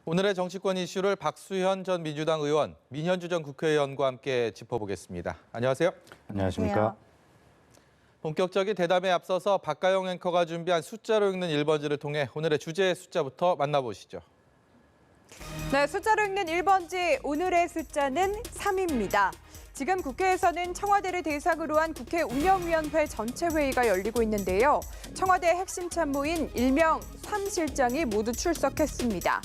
오늘의 정치권 이슈를 박수현 전 민주당 의원, 민현주 전 국회의원과 함께 짚어보겠습니다. 안녕하세요. 안녕하십니까. 본격적인 대담에 앞서서 박가영 앵커가 준비한 숫자로 읽는 1번지를 통해 오늘의 주제 숫자부터 만나보시죠. 네, 숫자로 읽는 1번지, 오늘의 숫자는 3입니다. 지금 국회에서는 청와대를 대상으로 한 국회 운영위원회 전체 회의가 열리고 있는데요. 청와대 핵심 참모인 일명 3실장이 모두 출석했습니다.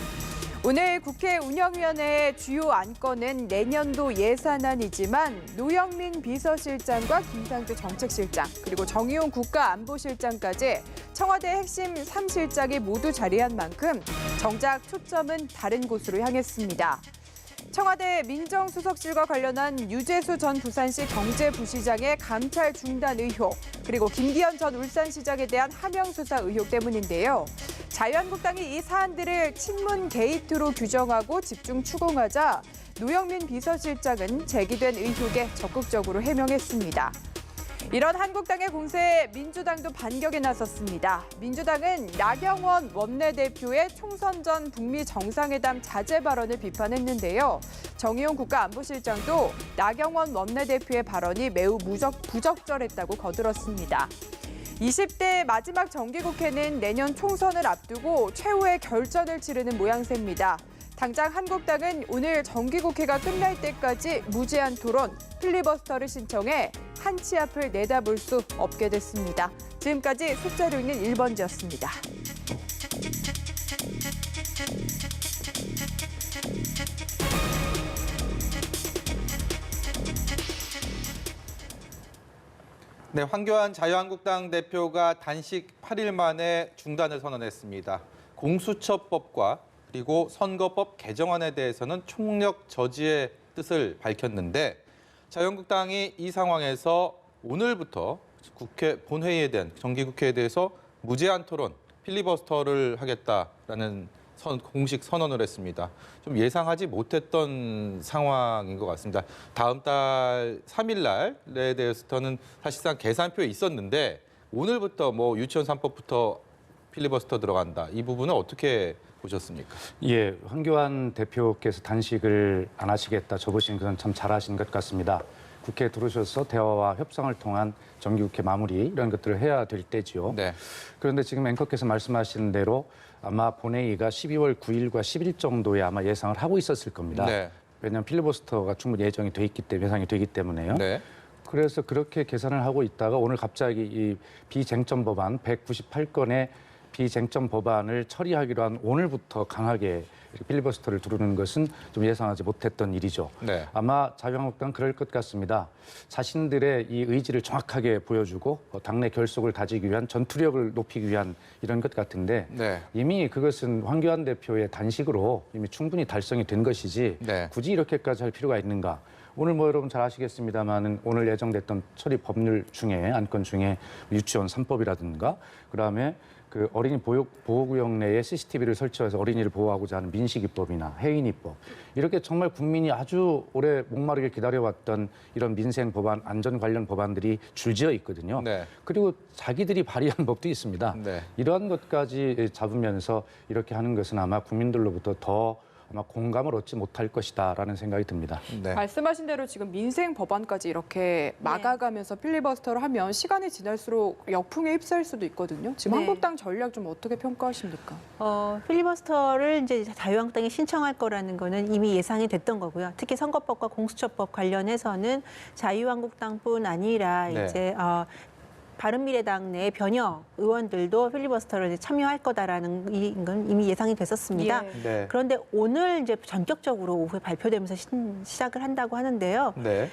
오늘 국회 운영위원회의 주요 안건은 내년도 예산안이지만 노영민 비서실장과 김상조 정책실장, 그리고 정의용 국가안보실장까지 청와대 핵심 3실장이 모두 자리한 만큼 정작 초점은 다른 곳으로 향했습니다. 청와대 민정수석실과 관련한 유재수 전 부산시 경제부시장의 감찰 중단 의혹, 그리고 김기현 전 울산시장에 대한 하명 수사 의혹 때문인데요. 자유한국당이 이 사안들을 친문 게이트로 규정하고 집중 추궁하자 노영민 비서실장은 제기된 의혹에 적극적으로 해명했습니다. 이런 한국당의 공세에 민주당도 반격에 나섰습니다. 민주당은 나경원 원내대표의 총선 전 북미 정상회담 자제 발언을 비판했는데요. 정의용 국가안보실장도 나경원 원내대표의 발언이 매우 부적절했다고 거들었습니다. 20대 마지막 정기국회는 내년 총선을 앞두고 최후의 결전을 치르는 모양새입니다. 당장 한국당은 오늘 정기국회가 끝날 때까지 무제한 토론, 필리버스터를 신청해 한치 앞을 내다볼 수 없게 됐습니다. 지금까지 숫자로 읽는 1번지였습니다. 네, 황교안 자유한국당 대표가 단식 8일 만에 중단을 선언했습니다. 공수처법과 그리고 선거법 개정안에 대해서는 총력 저지의 뜻을 밝혔는데 자유한국당이 이 상황에서 오늘부터 국회 본회의에 대한 정기국회에 대해서 무제한 토론, 필리버스터를 하겠다라는 공식 선언을 했습니다. 좀 예상하지 못했던 상황인 것 같습니다. 다음 달 3일 날에 대해서는 사실상 계산표에 있었는데 오늘부터 뭐 유치원 3법부터 필리버스터 들어간다. 이 부분은 어떻게 보셨습니까? 예, 황교안 대표께서 단식을 안 하시겠다 접으신 것은 참 잘하신 것 같습니다. 국회에 들어오셔서 대화와 협상을 통한 정기국회 마무리 이런 것들을 해야 될 때지요. 네. 그런데 지금 앵커께서 말씀하신 대로 아마 본회의가 12월 9일과 10일 정도에 아마 예상을 하고 있었을 겁니다. 네. 왜냐하면 필리버스터가 충분히 예정이 돼 있기 때문에 예상이 되기 때문에요. 네. 그래서 그렇게 계산을 하고 있다가 오늘 갑자기 이 비쟁점 법안 198건의 비쟁점 법안을 처리하기로 한 오늘부터 강하게 필리버스터를 두르는 것은 좀 예상하지 못했던 일이죠. 네. 아마 자유한국당은 그럴 것 같습니다. 자신들의 이 의지를 정확하게 보여주고 당내 결속을 다지기 위한 전투력을 높이기 위한 이런 것 같은데 네. 이미 그것은 황교안 대표의 단식으로 이미 충분히 달성이 된 것이지 네. 굳이 이렇게까지 할 필요가 있는가. 오늘 뭐 여러분 잘 아시겠습니다만은 오늘 예정됐던 처리 법률 중에 안건 중에 유치원 3법이라든가 그다음에 그 어린이 보호구역 내에 CCTV를 설치해서 어린이를 보호하고자 하는 민식이법이나 해인이법 이렇게 정말 국민이 아주 오래 목마르게 기다려왔던 이런 민생 법안, 안전 관련 법안들이 줄지어 있거든요. 네. 그리고 자기들이 발의한 법도 있습니다. 네. 이러한 것까지 잡으면서 이렇게 하는 것은 아마 국민들로부터 더 아마 공감을 얻지 못할 것이다라는 생각이 듭니다. 네. 말씀하신 대로 지금 민생 법안까지 이렇게 막아가면서 필리버스터를 하면 시간이 지날수록 역풍에 휩싸일 수도 있거든요. 지금 네. 한국당 전략 좀 어떻게 평가하십니까? 필리버스터를 이제 자유한국당이 신청할 거라는 거는 이미 예상이 됐던 거고요. 특히 선거법과 공수처법 관련해서는 자유한국당뿐 아니라 네. 이제 바른미래당 내 변혁 의원들도 필리버스터를 이제 참여할 거다라는 건 이미 예상이 됐었습니다. 예. 네. 그런데 오늘 이제 전격적으로 오후에 발표되면서 시작을 한다고 하는데요. 네.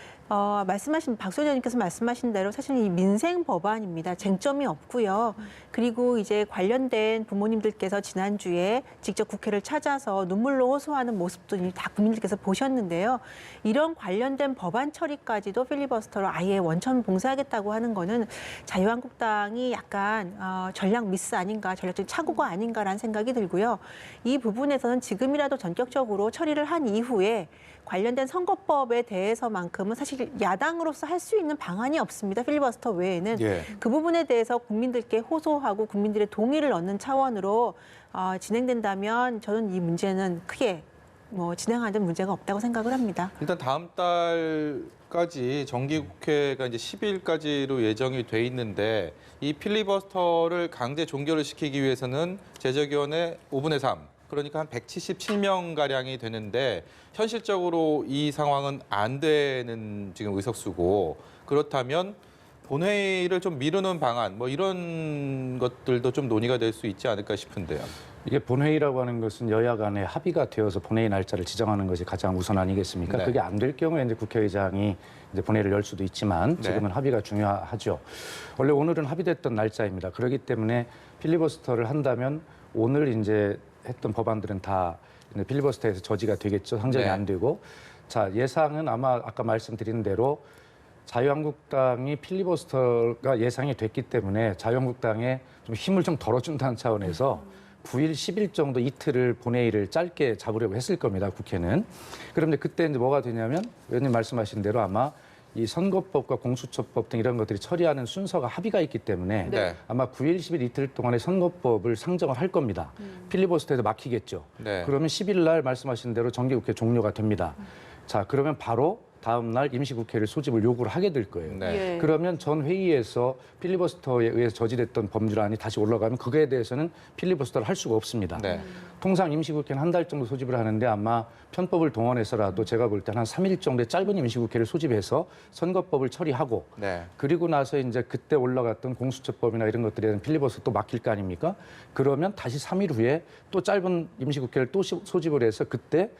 말씀하신 박소연 의원님께서 말씀하신 대로 사실 이 민생 법안입니다. 쟁점이 없고요. 그리고 이제 관련된 부모님들께서 지난주에 직접 국회를 찾아서 눈물로 호소하는 모습도 다 국민들께서 보셨는데요. 이런 관련된 법안 처리까지도 필리버스터로 아예 원천 봉쇄하겠다고 하는 거는 자유한국당이 약간 전략 미스 아닌가, 전략적인 착오가 아닌가라는 생각이 들고요. 이 부분에서는 지금이라도 전격적으로 처리를 한 이후에 관련된 선거법에 대해서만큼은 사실 사실 야당으로서 할 수 있는 방안이 없습니다. 필리버스터 외에는. 예. 그 부분에 대해서 국민들께 호소하고 국민들의 동의를 얻는 차원으로 진행된다면 저는 이 문제는 크게 진행하는 문제가 없다고 생각을 합니다. 일단 다음 달까지 정기국회가 이제 10일까지로 예정이 돼 있는데 이 필리버스터를 강제 종결을 시키기 위해서는 제적위원회 5분의 3, 그러니까 한 177명 가량이 되는데 현실적으로 이 상황은 안 되는 지금 의석수고, 그렇다면 본회의를 좀 미루는 방안 이런 것들도 좀 논의가 될 수 있지 않을까 싶은데요. 이게 본회의라고 하는 것은 여야 간에 합의가 되어서 본회의 날짜를 지정하는 것이 가장 우선 아니겠습니까? 네. 그게 안 될 경우에 이제 국회의장이 이제 본회의를 열 수도 있지만 네. 지금은 합의가 중요하죠. 원래 오늘은 합의됐던 날짜입니다. 그렇기 때문에 필리버스터를 한다면 오늘 이제 했던 법안들은 다 필리버스터에서 저지가 되겠죠. 상정이 네. 안 되고. 자, 예상은 아마 아까 말씀드린 대로 자유한국당이 필리버스터가 예상이 됐기 때문에 자유한국당에 좀 힘을 좀 덜어준다는 차원에서 9일, 10일 정도 이틀을 본회의를 짧게 잡으려고 했을 겁니다, 국회는. 그런데 그때 이제 뭐가 되냐면 의원님 말씀하신 대로 아마 이 선거법과 공수처법 등 이런 것들이 처리하는 순서가 합의가 있기 때문에 네. 아마 9일, 10일 이틀 동안에 선거법을 상정을 할 겁니다. 필리버스터에서 막히겠죠. 네. 그러면 10일 날 말씀하신 대로 정기국회 종료가 됩니다. 자, 그러면 바로 다음 날 임시국회를 소집을 요구를 하게 될 거예요. 네. 예. 그러면 전 회의에서 필리버스터에 의해서 저지됐던 법률안이 다시 올라가면 그거에 대해서는 필리버스터를 할 수가 없습니다. 네. 통상 임시국회는 한 달 정도 소집을 하는데 아마 편법을 동원해서라도 제가 볼 때는 한 3일 정도의 짧은 임시국회를 소집해서 선거법을 처리하고 네. 그리고 나서 이제 그때 올라갔던 공수처법이나 이런 것들에 대한 필리버스터 또 막힐 거 아닙니까? 그러면 다시 3일 후에 또 짧은 임시국회를 또 소집을 해서 그때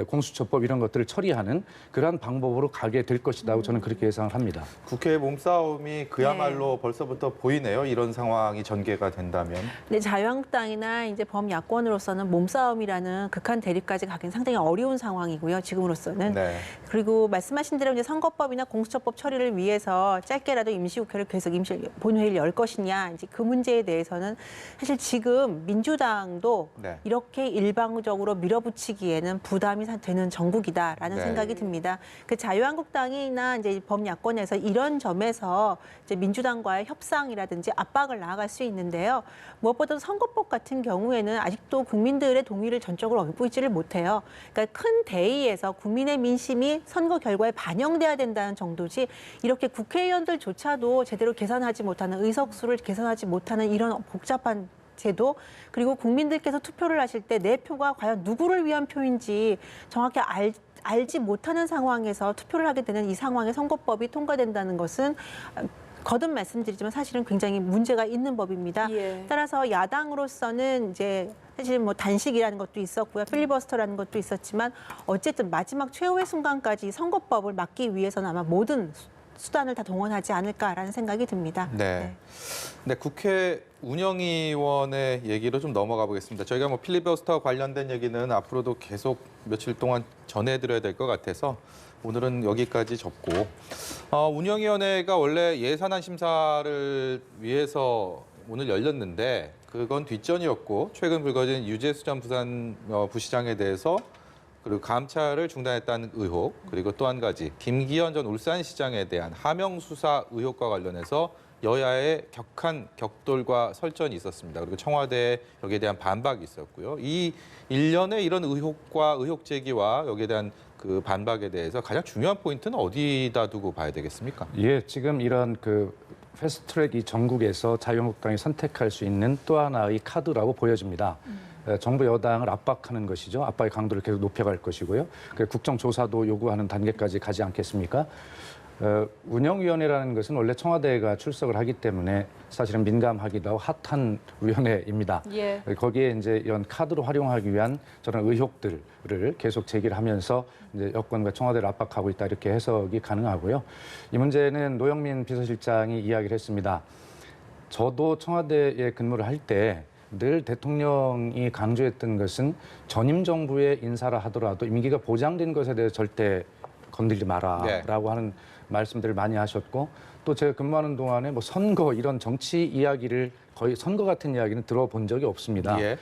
공수처법 이런 것들을 처리하는 그러한 방법으로 가게 될 것이라고 저는 그렇게 예상을 합니다. 국회 몸싸움이 그야말로 벌써부터 보이네요. 이런 상황이 전개가 된다면. 근데 자유한국당이나 이제 범야권으로서는 몸싸움이라는 극한 대립까지 가긴 상당히 어려운 상황이고요. 지금으로서는. 네. 그리고 말씀하신 대로 이제 선거법이나 공수처법 처리를 위해서 짧게라도 임시국회를 계속 본회의를 열 것이냐, 이제 그 문제에 대해서는 사실 지금 민주당도 네. 이렇게 일방적으로 밀어붙이기에는 부담이 되는 정국이다라는 네. 생각이 듭니다. 그 자유한국당이나 이제 범야권에서 이런 점에서 이제 민주당과의 협상이라든지 압박을 나아갈 수 있는데요. 무엇보다 선거법 같은 경우에는 아직도 국민들의 동의를 전적으로 얻고 있지를 못해요. 그러니까 큰 대의에서 국민의 민심이 선거 결과에 반영돼야 된다는 정도지 이렇게 국회의원들조차도 제대로 계산하지 못하는 의석수를 계산하지 못하는 이런 복잡한 제도, 그리고 국민들께서 투표를 하실 때 내 표가 과연 누구를 위한 표인지 정확히 알지 못하는 상황에서 투표를 하게 되는 이 상황에 선거법이 통과된다는 것은 거듭 말씀드리지만 사실은 굉장히 문제가 있는 법입니다. 예. 따라서 야당으로서는 이제 사실 단식이라는 것도 있었고요, 필리버스터라는 것도 있었지만 어쨌든 마지막 최후의 순간까지 선거법을 막기 위해서는 아마 모든 수단을 다 동원하지 않을까라는 생각이 듭니다. 네. 네, 국회 운영위원회 얘기로 좀 넘어가 보겠습니다. 저희가 필리버스터 관련된 얘기는 앞으로도 계속 며칠 동안 전해드려야 될 것 같아서 오늘은 여기까지 접고, 운영위원회가 원래 예산안 심사를 위해서 오늘 열렸는데 그건 뒷전이었고, 최근 불거진 유재수 전 부산 부시장에 대해서 그리고 감찰을 중단했다는 의혹, 그리고 또 한 가지 김기현 전 울산시장에 대한 하명 수사 의혹과 관련해서 여야의 격한 격돌과 설전이 있었습니다. 그리고 청와대에 여기에 대한 반박이 있었고요. 이 일련의 이런 의혹과 의혹 제기와 여기에 대한 그 반박에 대해서 가장 중요한 포인트는 어디다 두고 봐야 되겠습니까? 예, 지금 이런 패스트트랙 이 전국에서 자유한국당이 선택할 수 있는 또 하나의 카드라고 보여집니다. 정부 여당을 압박하는 것이죠. 압박의 강도를 계속 높여갈 것이고요. 국정조사도 요구하는 단계까지 가지 않겠습니까? 운영위원회라는 것은 원래 청와대가 출석을 하기 때문에 사실은 민감하기도 하고 핫한 위원회입니다. 예. 거기에 이제 이런 카드로 활용하기 위한 저런 의혹들을 계속 제기를 하면서 이제 여권과 청와대를 압박하고 있다, 이렇게 해석이 가능하고요. 이 문제는 노영민 비서실장이 이야기를 했습니다. 저도 청와대에 근무를 할 때 늘 대통령이 강조했던 것은 전임 정부의 인사라 하더라도 임기가 보장된 것에 대해서 절대 건들지 마라라고 하는 말씀들을 많이 하셨고, 또 제가 근무하는 동안에 선거 이런 정치 이야기를, 거의 선거 같은 이야기는 들어본 적이 없습니다. 예.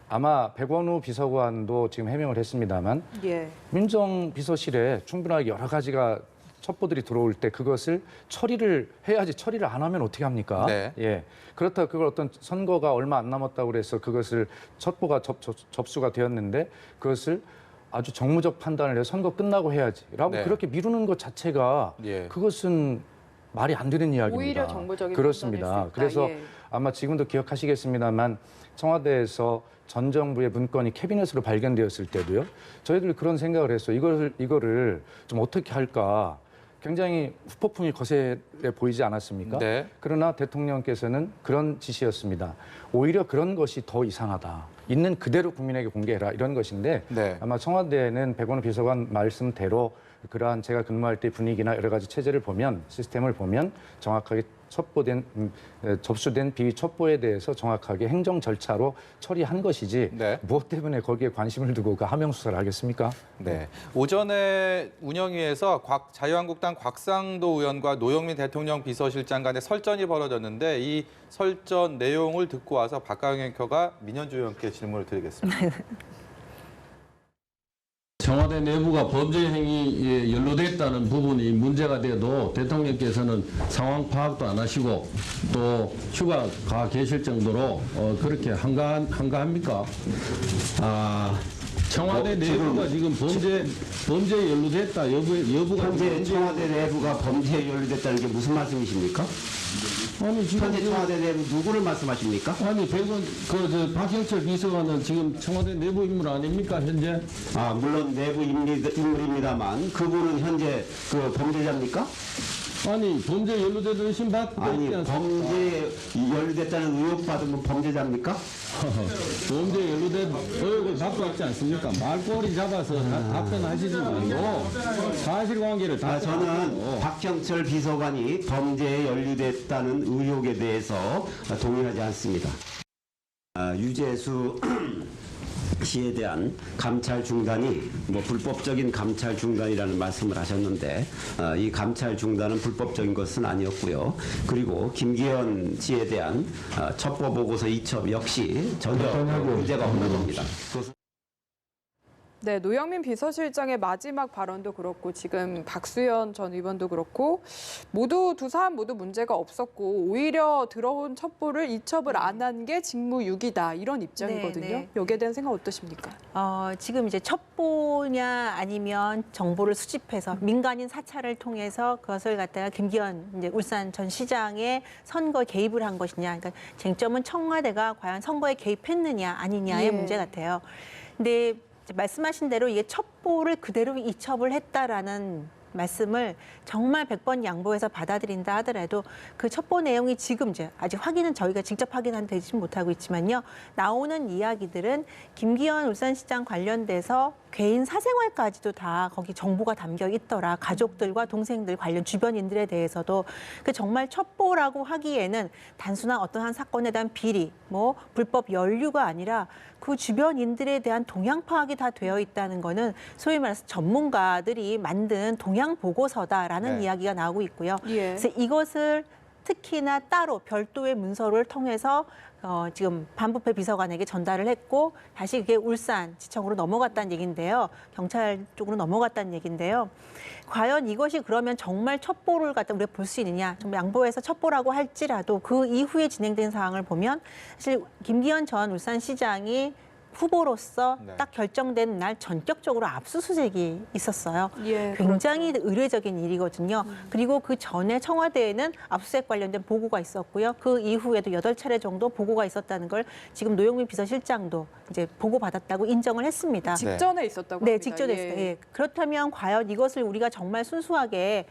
아마 백원우 비서관도 지금 해명을 했습니다만 예. 민정비서실에 충분하게 여러 가지가 첩보들이 들어올 때 그것을 처리를 해야지 처리를 안 하면 어떻게 합니까? 네. 예. 그렇다 그걸 어떤 선거가 얼마 안 남았다고 그래서 그것을 첩보가 접수가 되었는데 그것을 아주 정무적 판단을 해서 선거 끝나고 해야지라고 네. 그렇게 미루는 것 자체가 예. 그것은 말이 안 되는 이야기입니다. 오히려 정보적인 그렇습니다. 판단일 수 있다. 그래서 예. 아마 지금도 기억하시겠습니다만 청와대에서 전 정부의 문건이 캐비넷으로 발견되었을 때도요. 저희들 그런 생각을 했어요. 이거를 좀 어떻게 할까? 굉장히 후폭풍이 거세게 보이지 않았습니까? 네. 그러나 대통령께서는 그런 지시였습니다. 오히려 그런 것이 더 이상하다. 있는 그대로 국민에게 공개해라 이런 것인데 네. 아마 청와대는 백원우 비서관 말씀대로 그러한 제가 근무할 때 분위기나 여러 가지 체제를 보면 시스템을 보면 정확하게 접수된 비위 첩보에 대해서 정확하게 행정 절차로 처리한 것이지 네. 무엇 때문에 거기에 관심을 두고 그 하명 수사를 하겠습니까? 네. 오전에 운영위에서 자유한국당 곽상도 의원과 노영민 대통령 비서실장 간의 설전이 벌어졌는데 이 설전 내용을 듣고 와서 박가영 앵커가 민현주 의원께 질문을 드리겠습니다. 청와대 내부가 범죄 행위에 연루됐다는 부분이 문제가 돼도 대통령께서는 상황 파악도 안 하시고 또 휴가 가 계실 정도로 그렇게 한가합니까? 청와대 내부가 지금 범죄에 연루됐다 여부가 현재 청와대 내부가 범죄에 연루됐다는 게 무슨 말씀이십니까? 아니 지금 현재 청와대 내부 누구를 말씀하십니까? 아니 박형철 비서관은 지금 청와대 내부 인물 아닙니까 현재? 물론 내부 인물입니다만 그분은 현재 그 범죄자입니까? 아니 범죄 연루된 의심 받고 아니 있지 않습니까? 범죄에 연루됐다는 의혹 받으면 범죄자입니까? 범죄 연루된 의혹을 받고 있지 않습니까? 말꼬리 잡아서 답변하시지 말고 사실관계를 저는 답변하고 박형철 비서관이 범죄에 연루됐다는 의혹에 대해서 동의하지 않습니다. 유재수 씨에 대한 감찰 중단이 불법적인 감찰 중단이라는 말씀을 하셨는데 이 감찰 중단은 불법적인 것은 아니었고요. 그리고 김기현 씨에 대한 첩보 보고서 이첩 역시 전혀 문제가 없는 겁니다. 네, 노영민 비서실장의 마지막 발언도 그렇고 지금 박수현 전 의원도 그렇고 두 사람 모두 문제가 없었고 오히려 들어온 첩보를 이첩을 안 한 게 직무유기다 이런 입장이거든요. 네. 여기에 대한 생각 어떠십니까? 지금 이제 첩보냐 아니면 정보를 수집해서 민간인 사찰을 통해서 그것을 갖다가 김기현 이제 울산 전 시장의 선거 개입을 한 것이냐. 그러니까 쟁점은 청와대가 과연 선거에 개입했느냐 아니냐의 예. 문제 같아요. 근데 말씀하신 대로 이게 첩보를 그대로 이첩을 했다라는 말씀을 정말 100번 양보해서 받아들인다 하더라도 그 첩보 내용이 지금 이제 아직 확인은 저희가 직접 확인은 되지 못하고 있지만요. 나오는 이야기들은 김기현 울산시장 관련돼서 개인 사생활까지도 다 거기 정보가 담겨 있더라. 가족들과 동생들 관련 주변인들에 대해서도 그 정말 첩보라고 하기에는 단순한 어떤 한 사건에 대한 비리, 불법 연루가 아니라 그 주변인들에 대한 동향 파악이 다 되어 있다는 거는 소위 말해서 전문가들이 만든 동향 보고서다라는 네. 이야기가 나오고 있고요. 예. 그래서 이것을 특히나 따로 별도의 문서를 통해서 지금 반부패 비서관에게 전달을 했고 다시 그게 울산지청으로 넘어갔다는 얘기인데요. 경찰 쪽으로 넘어갔다는 얘기인데요. 과연 이것이 그러면 정말 첩보를 갖다 우리가 볼 수 있느냐. 정말 양보해서 첩보라고 할지라도 그 이후에 진행된 사항을 보면 사실 김기현 전 울산시장이 후보로서 네. 딱 결정된 날 전격적으로 압수수색이 있었어요. 예, 굉장히 의례적인 일이거든요. 그리고 그 전에 청와대에는 압수수색 관련된 보고가 있었고요. 그 이후에도 8차례 정도 보고가 있었다는 걸 지금 노영민 비서실장도 이제 보고받았다고 인정을 했습니다. 직전에 있었다고 네, 합니다. 직전에 있어요. 예. 그렇다면 과연 이것을 우리가 정말 순수하게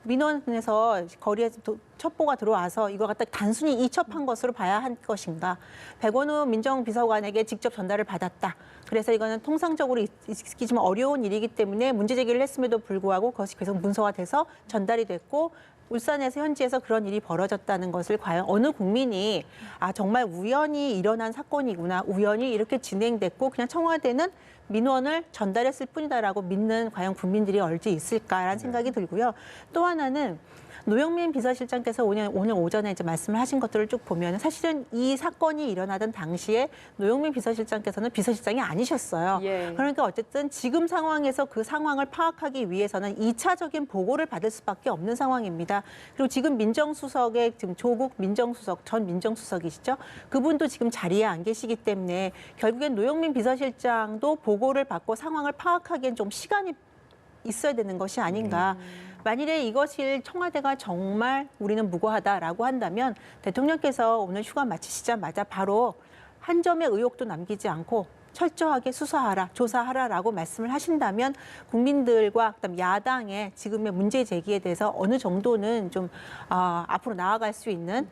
민원에서 거리에서 첩보가 들어와서 이걸 갖다 단순히 이첩한 것으로 봐야 할 것인가. 백원우 민정비서관에게 직접 전달을 받았다. 그래서 이거는 통상적으로 있기 좀 어려운 일이기 때문에 문제 제기를 했음에도 불구하고 그것이 계속 문서화돼서 전달이 됐고 울산에서 현지에서 그런 일이 벌어졌다는 것을 과연 어느 국민이 정말 우연히 일어난 사건이구나. 우연히 이렇게 진행됐고 그냥 청와대는 민원을 전달했을 뿐이다라고 믿는 과연 국민들이 얼지 있을까라는 생각이 들고요. 또 하나는 노영민 비서실장께서 오늘 오전에 이제 말씀을 하신 것들을 쭉 보면 사실은 이 사건이 일어나던 당시에 노영민 비서실장께서는 비서실장이 아니셨어요. 예. 그러니까 어쨌든 지금 상황에서 그 상황을 파악하기 위해서는 2차적인 보고를 받을 수밖에 없는 상황입니다. 그리고 지금 민정수석의 지금 조국 민정수석 전 민정수석이시죠. 그분도 지금 자리에 안 계시기 때문에 결국엔 노영민 비서실장도 보고를 받고 상황을 파악하기엔 좀 시간이 있어야 되는 것이 아닌가. 만일에 이것을 청와대가 정말 우리는 무고하다라고 한다면 대통령께서 오늘 휴가 마치시자마자 바로 한 점의 의혹도 남기지 않고 철저하게 수사하라, 조사하라라고 말씀을 하신다면 국민들과 그다음 야당의 지금의 문제 제기에 대해서 어느 정도는 좀 앞으로 나아갈 수 있는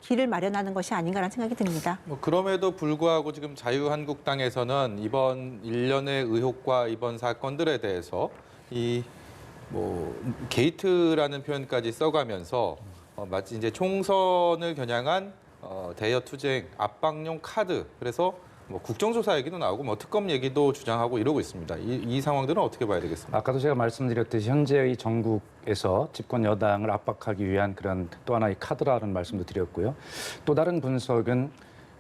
길을 마련하는 것이 아닌가라는 생각이 듭니다. 뭐 그럼에도 불구하고 지금 자유한국당에서는 이번 일련의 의혹과 이번 사건들에 대해서 이 뭐 게이트라는 표현까지 써가면서 마치 이제 총선을 겨냥한 대여 투쟁 압박용 카드, 그래서 뭐 국정조사 얘기도 나오고 뭐 특검 얘기도 주장하고 이러고 있습니다. 이 상황들은 어떻게 봐야 되겠습니까? 아까도 제가 말씀드렸듯이 현재의 정국에서 집권 여당을 압박하기 위한 그런 또 하나의 카드라는 말씀도 드렸고요. 또 다른 분석은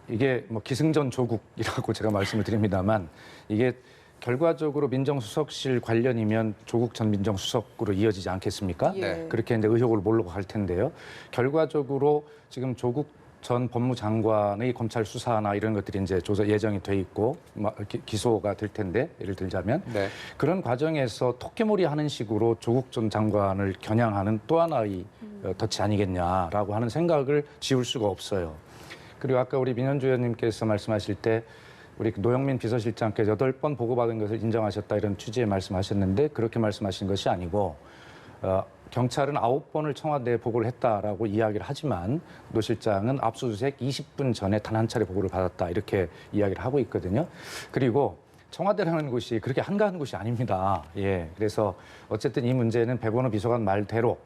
이게 뭐 기승전 조국이라고 제가 말씀을 드립니다만 이게 결과적으로 민정수석실 관련이면 조국 전 민정수석으로 이어지지 않겠습니까? 예. 그렇게 이제 의혹을 몰고 갈 텐데요. 결과적으로 지금 조국 전 법무장관의 검찰 수사나 이런 것들이 이제 조사 예정이 돼 있고 기소가 될 텐데 예를 들자면 네. 그런 과정에서 토끼몰이 하는 식으로 조국 전 장관을 겨냥하는 또 하나의 덫이 아니겠냐라고 하는 생각을 지울 수가 없어요. 그리고 아까 우리 민현주 의원님께서 말씀하실 때 우리 노영민 비서실장께서 8번 보고받은 것을 인정하셨다 이런 취지의 말씀하셨는데 그렇게 말씀하신 것이 아니고 경찰은 9번을 청와대에 보고를 했다라고 이야기를 하지만 노 실장은 압수수색 20분 전에 단 한 차례 보고를 받았다 이렇게 이야기를 하고 있거든요. 그리고 청와대라는 곳이 그렇게 한가한 곳이 아닙니다. 예, 그래서 어쨌든 이 문제는 백원호 비서관 말대로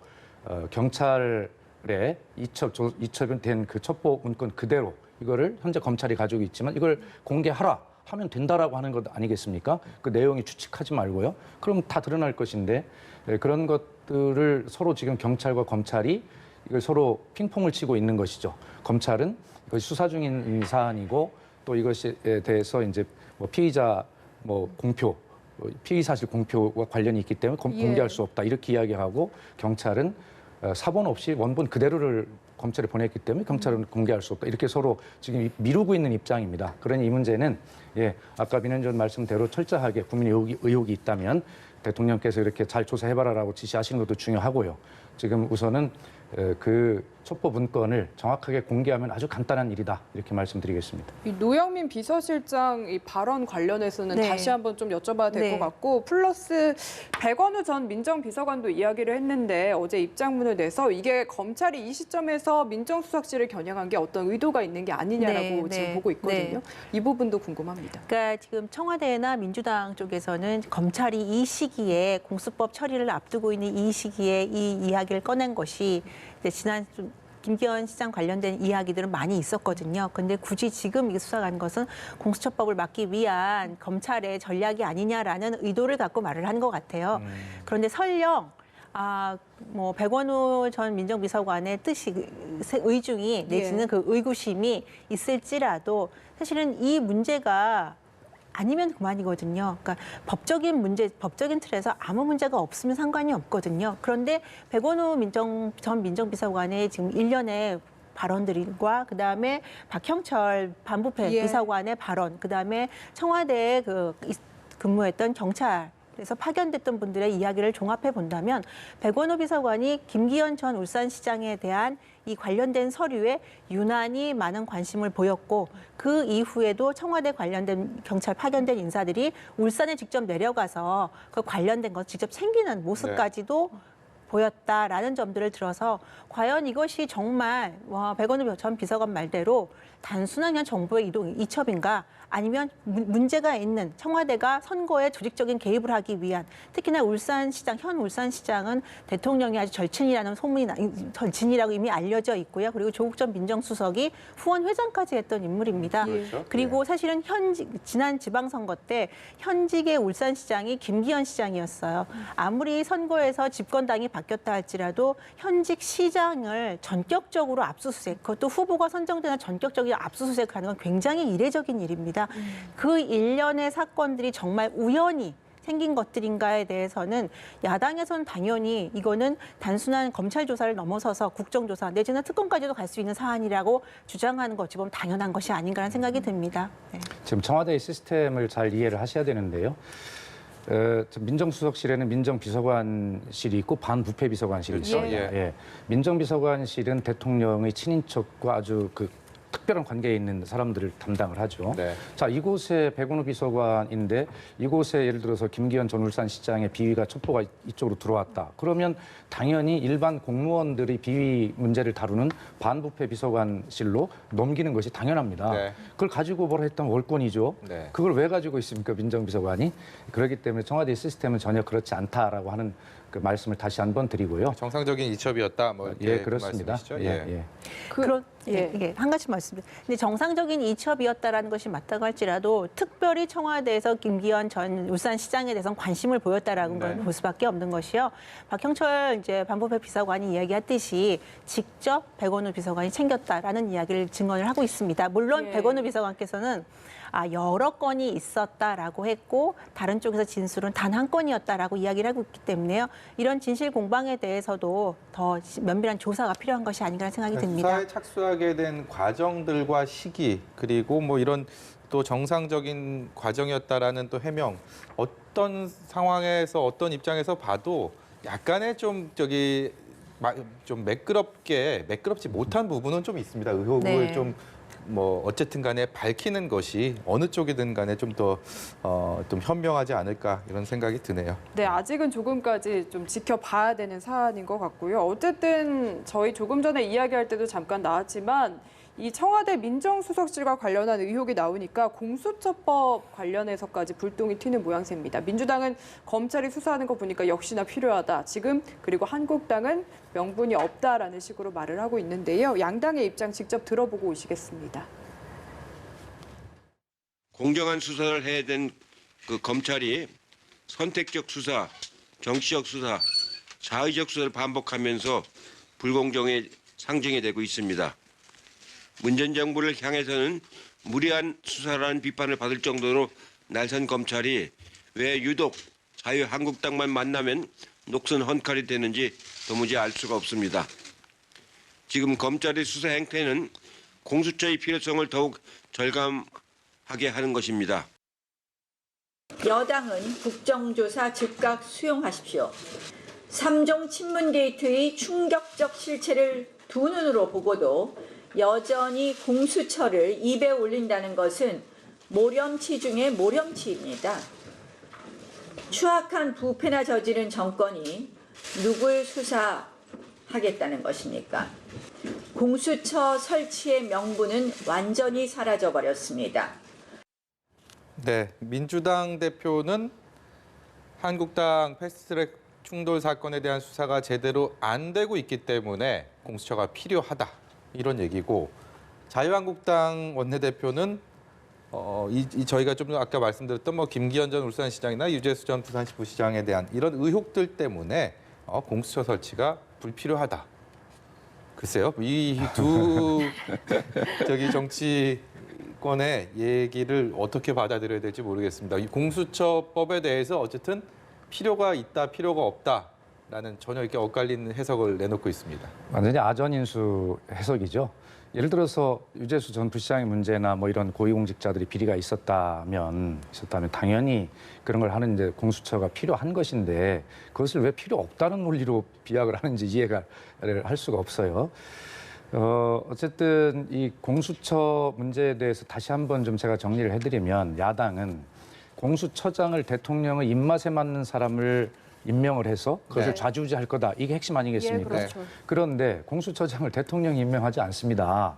경찰에 이첩된 그 첩보 문건 그대로 이거를 현재 검찰이 가지고 있지만 이걸 공개하라 하면 된다라고 하는 것 아니겠습니까? 그 내용이 추측하지 말고요. 그럼 다 드러날 것인데 그런 것들을 서로 지금 경찰과 검찰이 이걸 서로 핑퐁을 치고 있는 것이죠. 검찰은 이것이 수사 중인 사안이고 또 이것에 대해서 이제 뭐 피의자 뭐 공표, 피의 사실 공표와 관련이 있기 때문에 공개할 수 없다 이렇게 이야기하고 경찰은 사본 없이 원본 그대로를 검찰에 보냈기 때문에 경찰은 공개할 수 없다. 이렇게 서로 지금 미루고 있는 입장입니다. 그러니 이 문제는 아까 민현주 말씀대로 철저하게 국민의 의혹이 있다면 대통령께서 이렇게 잘 조사해봐라라고 지시하시는 것도 중요하고요. 지금 우선은 그 첩보 문건을 정확하게 공개하면 아주 간단한 일이다 이렇게 말씀드리겠습니다. 이 노영민 비서실장 이 발언 관련해서는 네. 다시 한번 좀 여쭤봐야 될 것 네. 같고 플러스 백원우 전 민정비서관도 이야기를 했는데 어제 입장문을 내서 이게 검찰이 이 시점에서 민정수석실을 겨냥한 게 어떤 의도가 있는 게 아니냐라고 네, 지금 네, 보고 있거든요. 네. 이 부분도 궁금합니다. 그러니까 지금 청와대나 민주당 쪽에서는 검찰이 이 시기에 공수법 처리를 앞두고 있는 이 시기에 이 이야기를 꺼낸 것이 지난 좀 김기현 시장 관련된 이야기들은 많이 있었거든요. 근데 굳이 지금 이 수사가 간 것은 공수처법을 막기 위한 검찰의 전략이 아니냐라는 의도를 갖고 말을 한 것 같아요. 그런데 설령 뭐 백원우 전 민정비서관의 뜻이 의중이 내지는 그 의구심이 있을지라도 사실은 이 문제가 아니면 그만이거든요. 그러니까 법적인 틀에서 아무 문제가 없으면 상관이 없거든요. 그런데 백원우 전 민정비서관의 지금 일련의 발언들과 그다음에 박형철 반부패 비서관의 발언, 그다음에 청와대에 근무했던 경찰 그래서 파견됐던 분들의 이야기를 종합해 본다면 백원호 비서관이 김기현 전 울산시장에 대한 이 관련된 서류에 유난히 많은 관심을 보였고 그 이후에도 청와대 관련된 경찰 파견된 인사들이 울산에 직접 내려가서 그 관련된 것 직접 챙기는 모습까지도 보였다라는 점들을 들어서 과연 이것이 정말 백원호 전 비서관 말대로 단순한 그냥 정보의 이첩인가 아니면 문제가 있는 청와대가 선거에 조직적인 개입을 하기 위한 특히나 현 울산시장은 대통령이 아주 절친이라는 절친이라고 이미 알려져 있고요. 그리고 조국 전 민정수석이 후원 회장까지 했던 인물입니다. 그렇죠. 그리고 사실은 지난 지방선거 때 현직의 울산시장이 김기현 시장이었어요. 아무리 선거에서 집권당이 바뀌었다 할지라도 현직 시장을 전격적으로 압수수색, 그것도 후보가 선정되는 전격적인 압수수색하는 건 굉장히 이례적인 일입니다. 그 일련의 사건들이 정말 우연히 생긴 것들인가에 대해서는 야당에서는 당연히 이거는 단순한 검찰 조사를 넘어서서 국정조사 내지는 특검까지도 갈 수 있는 사안이라고 주장하는 거 어찌 보면 당연한 것이 아닌가라는 생각이 듭니다. 네. 지금 청와대의 시스템을 잘 이해를 하셔야 되는데요. 민정수석실에는 민정비서관실이 있고 반부패비서관실이 그렇죠. 있어요. 예. 예. 민정비서관실은 대통령의 친인척과 아주 특별한 관계에 있는 사람들을 담당을 하죠. 네. 자, 이곳에 백운우 비서관인데 이곳에 예를 들어서 김기현 전 울산시장의 비위가 첩보가 이쪽으로 들어왔다. 그러면 당연히 일반 공무원들이 비위 문제를 다루는 반부패 비서관실로 넘기는 것이 당연합니다. 네. 그걸 가지고 뭐라 했다면 월권이죠. 네. 그걸 왜 가지고 있습니까, 민정비서관이? 그렇기 때문에 청와대 시스템은 전혀 그렇지 않다라고 하는 그 말씀을 다시 한번 드리고요. 정상적인 이첩이었다. 뭐 이렇게 예, 그 그렇습니다. 말씀이시죠? 예. 한 가지 말씀드립니다. 근데 정상적인 이첩이었다라는 것이 맞다고 할지라도 특별히 청와대에서 김기현 전 울산시장에 대해서 관심을 보였다라는 네. 걸 볼 수밖에 없는 것이요. 박형철 이제 반부패 비서관이 이야기했듯이 직접 백원우 비서관이 챙겼다라는 이야기를 증언을 하고 있습니다. 물론 예. 백원우 비서관께서는 여러 건이 있었다라고 했고 다른 쪽에서 진술은 단 한 건이었다라고 이야기를 하고 있기 때문에요. 이런 진실 공방에 대해서도 더 면밀한 조사가 필요한 것이 아닌가 생각이 듭니다. 수사에 착수하게 된 과정들과 시기 그리고 뭐 이런 또 정상적인 과정이었다라는 또 해명 어떤 상황에서 어떤 입장에서 봐도 약간의 좀 매끄럽지 못한 부분은 좀 있습니다. 의혹을 네. 좀 뭐 어쨌든 간에 밝히는 것이 어느 쪽이든 간에 좀 더 좀 현명하지 않을까 이런 생각이 드네요. 네, 아직은 조금까지 좀 지켜봐야 되는 사안인 것 같고요. 어쨌든 저희 조금 전에 이야기할 때도 잠깐 나왔지만 이 청와대 민정수석실과 관련한 의혹이 나오니까 공수처법 관련해서까지 불똥이 튀는 모양새입니다. 민주당은 검찰이 수사하는 거 보니까 역시나 필요하다. 지금 그리고 한국당은 명분이 없다라는 식으로 말을 하고 있는데요. 양당의 입장 직접 들어보고 오시겠습니다. 공정한 수사를 해야 된 그 검찰이 선택적 수사, 정치적 수사, 자의적 수사를 반복하면서 불공정의 상징이 되고 있습니다. 문재인 정부를 향해서는 무리한 수사라는 비판을 받을 정도로 날선 검찰이 왜 유독 자유한국당만 만나면 녹슨 헌칼이 되는지 도무지 알 수가 없습니다. 지금 검찰의 수사 행태는 공수처의 필요성을 더욱 절감하게 하는 것입니다. 여당은 국정조사 즉각 수용하십시오. 3종 친문 게이트의 충격적 실체를 두 눈으로 보고도 여전히 공수처를 입에 올린다는 것은 모렴치 중에 모렴치입니다. 추악한 부패나 저지른 정권이 누굴 수사하겠다는 것입니까? 공수처 설치의 명분은 완전히 사라져버렸습니다. 네, 민주당 대표는 한국당 패스트트랙 충돌 사건에 대한 수사가 제대로 안 되고 있기 때문에 공수처가 필요하다 이런 얘기고 자유한국당 원내대표는 저희가 좀 아까 말씀드렸던 뭐 김기현 전 울산시장이나 유재수 전 부산시 부시장에 대한 이런 의혹들 때문에 공수처 설치가 불필요하다. 글쎄요, 이 두 정치권의 얘기를 어떻게 받아들여야 될지 모르겠습니다. 이 공수처법에 대해서 어쨌든 필요가 있다, 필요가 없다라는 전혀 이렇게 엇갈리는 해석을 내놓고 있습니다. 완전히 아전인수 해석이죠. 예를 들어서 유재수 전 부시장의 문제나 뭐 이런 고위공직자들이 비리가 있었다면 당연히 그런 걸 하는 이제 공수처가 필요한 것인데 그것을 왜 필요 없다는 논리로 비약을 하는지 이해가 할 수가 없어요. 어쨌든 이 공수처 문제에 대해서 다시 한번 좀 제가 정리를 해드리면 야당은 공수처장을 대통령의 입맛에 맞는 사람을 임명을 해서 그것을 네. 좌지우지할 거다. 이게 핵심 아니겠습니까? 예, 그렇죠. 그런데 공수처장을 대통령이 임명하지 않습니다.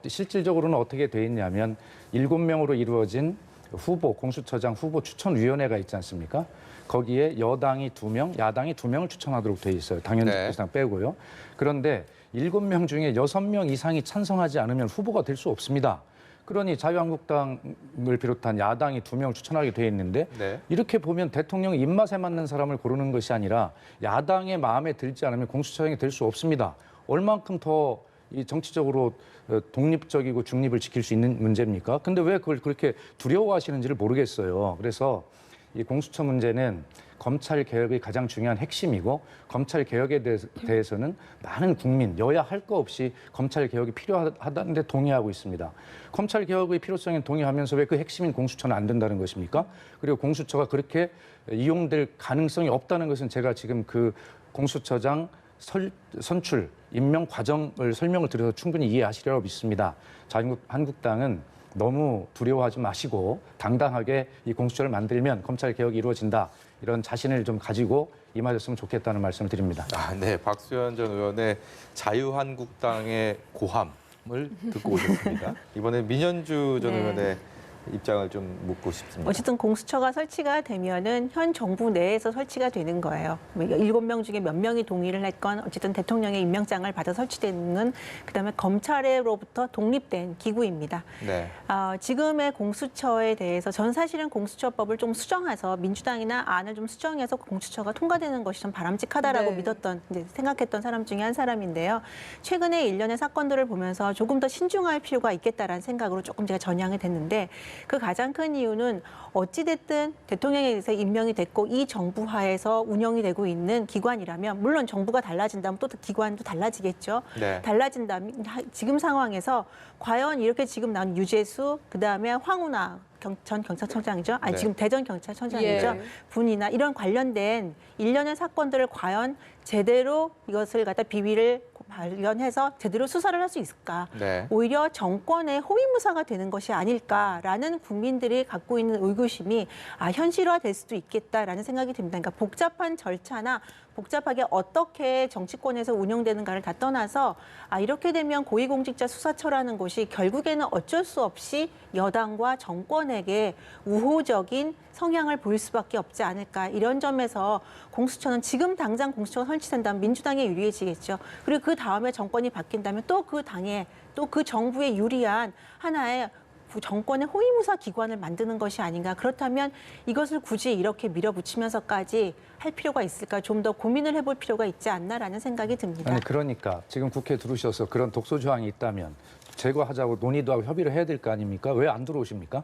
실질적으로는 어떻게 돼 있냐면 7명으로 이루어진 공수처장 후보 추천위원회가 있지 않습니까? 거기에 여당이 2명, 야당이 2명을 추천하도록 돼 있어요. 당연히 네. 사실상 빼고요. 그런데 7명 중에 6명 이상이 찬성하지 않으면 후보가 될 수 없습니다. 그러니 자유한국당을 비롯한 야당이 2명 추천하게 돼 있는데 네. 이렇게 보면 대통령 입맛에 맞는 사람을 고르는 것이 아니라 야당의 마음에 들지 않으면 공수처장이 될 수 없습니다. 얼만큼 더 이 정치적으로 독립적이고 중립을 지킬 수 있는 문제입니까? 근데 왜 그걸 그렇게 두려워하시는지를 모르겠어요. 그래서 이 공수처 문제는 검찰 개혁의 가장 중요한 핵심이고 검찰 개혁에 대해서는 많은 국민, 여야 할 거 없이 검찰 개혁이 필요하다는 데 동의하고 있습니다. 검찰 개혁의 필요성에 동의하면서 왜 그 핵심인 공수처는 안 된다는 것입니까? 그리고 공수처가 그렇게 이용될 가능성이 없다는 것은 제가 지금 그 공수처장 선출, 임명 과정을 설명을 드려서 충분히 이해하시리라고 믿습니다. 자유한국당은 너무 두려워하지 마시고 당당하게 이 공수처를 만들면 검찰 개혁이 이루어진다. 이런 자신을 좀 가지고 임하셨으면 좋겠다는 말씀을 드립니다. 네, 박수현 전 의원의 자유한국당의 고함을 듣고 오셨습니다. 이번에 민현주 전 네. 의원의 입장을 좀 묻고 싶습니다. 어쨌든 공수처가 설치가 되면은 현 정부 내에서 설치가 되는 거예요. 7명 중에 몇 명이 동의를 했건 어쨌든 대통령의 임명장을 받아 설치되는 그다음에 검찰로부터 독립된 기구입니다. 네. 지금의 공수처에 대해서 전 사실은 공수처법을 좀 수정해서 민주당이나 안을 좀 수정해서 공수처가 통과되는 것이 좀 바람직하다라고 네. 믿었던 이제 생각했던 사람 중에 한 사람인데요. 최근에 일련의 사건들을 보면서 조금 더 신중할 필요가 있겠다라는 생각으로 조금 제가 전향이 됐는데 그 가장 큰 이유는 어찌됐든 대통령에 의해서 임명이 됐고 이 정부 하에서 운영이 되고 있는 기관이라면 물론 정부가 달라진다면 또 기관도 달라지겠죠. 네. 달라진다면 지금 상황에서 과연 이렇게 지금 나온 유재수 그다음에 황운하 전 경찰청장이죠. 아니 네. 지금 대전 경찰청장이죠. 예. 분이나 이런 관련된 일련의 사건들을 과연 제대로 이것을 갖다 비위를 발견해서 제대로 수사를 할 수 있을까? 네. 오히려 정권의 호위무사가 되는 것이 아닐까라는 국민들이 갖고 있는 의구심이 현실화될 수도 있겠다라는 생각이 듭니다. 그러니까 복잡한 절차나 복잡하게 어떻게 정치권에서 운영되는가를 다 떠나서 이렇게 되면 고위공직자 수사처라는 곳이 결국에는 어쩔 수 없이 여당과 정권에게 우호적인 성향을 보일 수밖에 없지 않을까. 이런 점에서 공수처는 지금 당장 공수처가 설치된다면 민주당에 유리해지겠죠. 그리고 그 다음에 정권이 바뀐다면 또 그 당에 또 그 정부에 유리한 하나의 정권의 호위무사 기관을 만드는 것이 아닌가. 그렇다면 이것을 굳이 이렇게 밀어붙이면서까지 할 필요가 있을까. 좀 더 고민을 해볼 필요가 있지 않나라는 생각이 듭니다. 아니 그러니까 지금 국회에 들어오셔서 그런 독소 조항이 있다면 제거하자고 논의도 하고 협의를 해야 될 거 아닙니까? 왜 안 들어오십니까?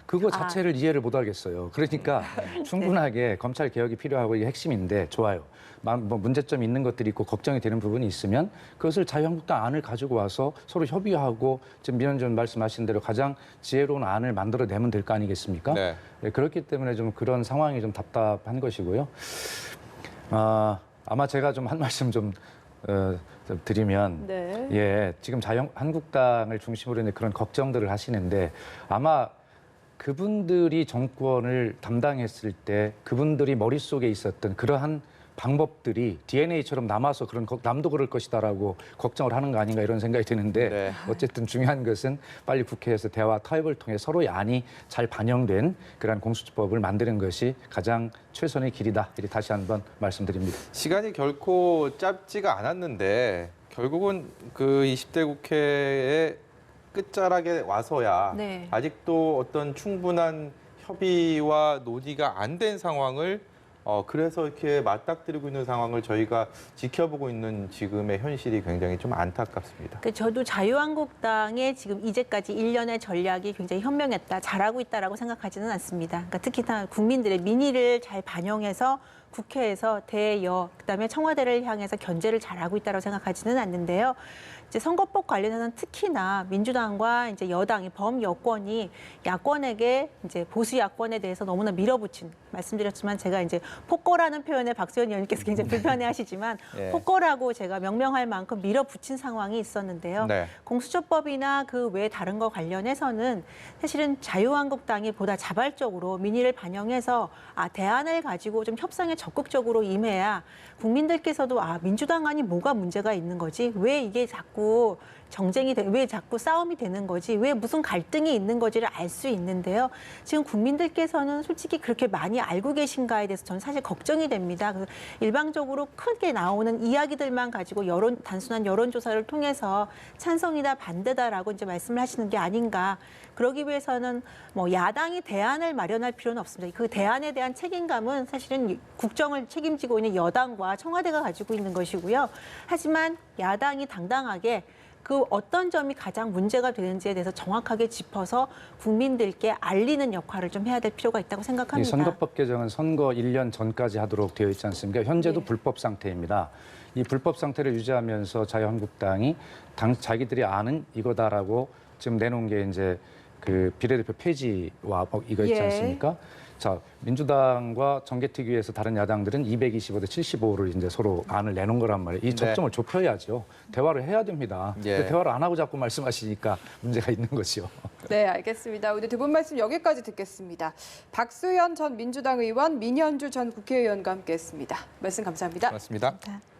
그거 자체를 이해를 못 하겠어요. 그러니까 충분하게 검찰 개혁이 필요하고 이게 핵심인데 좋아요. 뭐 문제점이 있는 것들이 있고 걱정이 되는 부분이 있으면 그것을 자유한국당 안을 가지고 와서 서로 협의하고 지금 민현주 의원 말씀하신 대로 가장 지혜로운 안을 만들어내면 될 거 아니겠습니까? 네. 네, 그렇기 때문에 좀 그런 상황이 좀 답답한 것이고요. 아마 제가 좀 한 말씀 좀 드리면 네. 예, 지금 자유한국당을 중심으로 있는 그런 걱정들을 하시는데 아마 그분들이 정권을 담당했을 때 그분들이 머릿속에 있었던 그러한 방법들이 DNA처럼 남아서 남도 그럴 것이다라고 걱정을 하는 거 아닌가 이런 생각이 드는데 네. 어쨌든 중요한 것은 빨리 국회에서 대화 타협을 통해 서로의 안이 잘 반영된 그러한 공수처법을 만드는 것이 가장 최선의 길이다. 이렇게 다시 한번 말씀드립니다. 시간이 결코 짧지가 않았는데 결국은 그 20대 국회에 끝자락에 와서야 네. 아직도 어떤 충분한 협의와 논의가 안 된 상황을 그래서 이렇게 맞닥뜨리고 있는 상황을 저희가 지켜보고 있는 지금의 현실이 굉장히 좀 안타깝습니다. 저도 자유한국당의 지금 이제까지 일련의 전략이 굉장히 현명했다, 잘하고 있다라고 생각하지는 않습니다. 그러니까 특히나 국민들의 민의를 잘 반영해서 국회에서 대여, 그다음에 청와대를 향해서 견제를 잘하고 있다고 생각하지는 않는데요. 이제 선거법 관련해서는 특히나 민주당과 이제 여당이 범여권이 야권에게 이제 보수 야권에 대해서 너무나 밀어붙인 말씀드렸지만 제가 이제 폭거라는 표현에 박수현 의원님께서 굉장히 불편해하시지만 예. 폭거라고 제가 명명할 만큼 밀어붙인 상황이 있었는데요. 네. 공수처법이나 그 외 다른 거 관련해서는 사실은 자유한국당이 보다 자발적으로 민의를 반영해서 대안을 가지고 좀 협상에 적극적으로 임해야 국민들께서도 민주당 안이 뭐가 문제가 있는 거지? 왜 이게 자꾸 정쟁이 왜 자꾸 싸움이 되는 거지, 왜 무슨 갈등이 있는 거지를 알 수 있는데요. 지금 국민들께서는 솔직히 그렇게 많이 알고 계신가에 대해서 저는 사실 걱정이 됩니다. 그래서 일방적으로 크게 나오는 이야기들만 가지고 단순한 여론조사를 통해서 찬성이다 반대다라고 이제 말씀을 하시는 게 아닌가. 그러기 위해서는 뭐 야당이 대안을 마련할 필요는 없습니다. 그 대안에 대한 책임감은 사실은 국정을 책임지고 있는 여당과 청와대가 가지고 있는 것이고요. 하지만 야당이 당당하게 그 어떤 점이 가장 문제가 되는지에 대해서 정확하게 짚어서 국민들께 알리는 역할을 좀 해야 될 필요가 있다고 생각합니다. 이 선거법 개정은 선거 1년 전까지 하도록 되어 있지 않습니까? 현재도 네. 불법 상태입니다. 이 불법 상태를 유지하면서 자유한국당이 자기들이 아는 이거다라고 지금 내놓은 게 이제 그 비례대표 폐지와 이거 있지 예. 않습니까? 자, 민주당과 정개특위에서 다른 야당들은 225대 75를 이제 서로 안을 내놓은 거란 말이에요. 이 접점을 좁혀야죠. 대화를 해야 됩니다. 예. 근데 대화를 안 하고 자꾸 말씀하시니까 문제가 있는 거죠. 네, 알겠습니다. 오늘 두 분 말씀 여기까지 듣겠습니다. 박수현 전 민주당 의원, 민현주 전 국회의원과 함께했습니다. 말씀 감사합니다. 고맙습니다. 감사합니다.